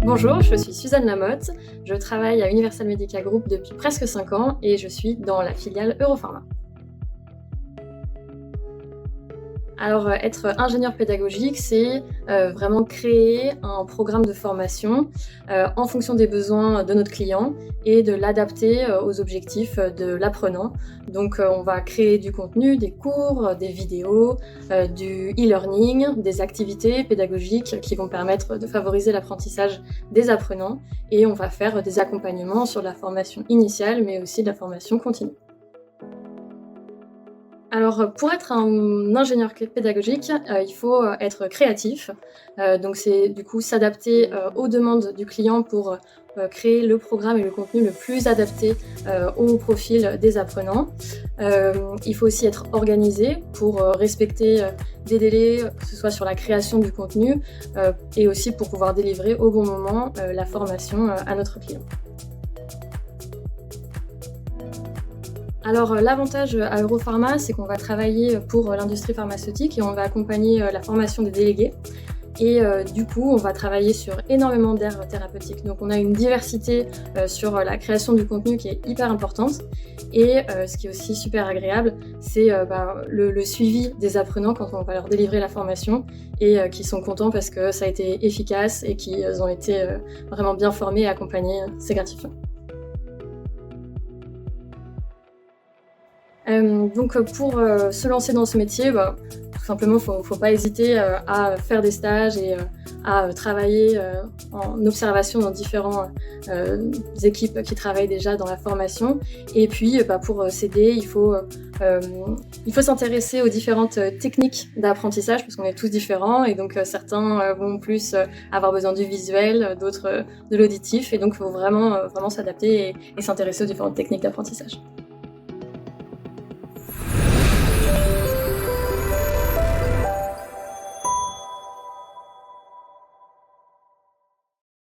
Bonjour, je suis Suzanne Lamotte, je travaille à Universal Medica Group depuis presque 5 ans et je suis dans la filiale Europharma. Alors, être ingénieur pédagogique, c'est vraiment créer un programme de formation en fonction des besoins de notre client et de l'adapter aux objectifs de l'apprenant. Donc, on va créer du contenu, des cours, des vidéos, du e-learning, des activités pédagogiques qui vont permettre de favoriser l'apprentissage des apprenants et on va faire des accompagnements sur la formation initiale mais aussi de la formation continue. Alors, pour être un ingénieur pédagogique, il faut être créatif. Donc c'est du coup s'adapter aux demandes du client pour créer le programme et le contenu le plus adapté au profil des apprenants. Il faut aussi être organisé pour respecter des délais, que ce soit sur la création du contenu et aussi pour pouvoir délivrer au bon moment la formation à notre client. Alors l'avantage à Europharma, c'est qu'on va travailler pour l'industrie pharmaceutique et on va accompagner la formation des délégués. Et du coup, on va travailler sur énormément d'aires thérapeutiques. Donc on a une diversité sur la création du contenu qui est hyper importante. Et ce qui est aussi super agréable, c'est le suivi des apprenants quand on va leur délivrer la formation et qui sont contents parce que ça a été efficace et qu'ils ont été vraiment bien formés et accompagnés. C'est gratifiant. Donc pour se lancer dans ce métier, tout simplement, faut pas hésiter à faire des stages et à travailler en observation dans différentes équipes qui travaillent déjà dans la formation. Et puis pour s'aider, il faut s'intéresser aux différentes techniques d'apprentissage parce qu'on est tous différents et donc certains vont plus avoir besoin du visuel, d'autres de l'auditif et donc il faut vraiment s'adapter et s'intéresser aux différentes techniques d'apprentissage.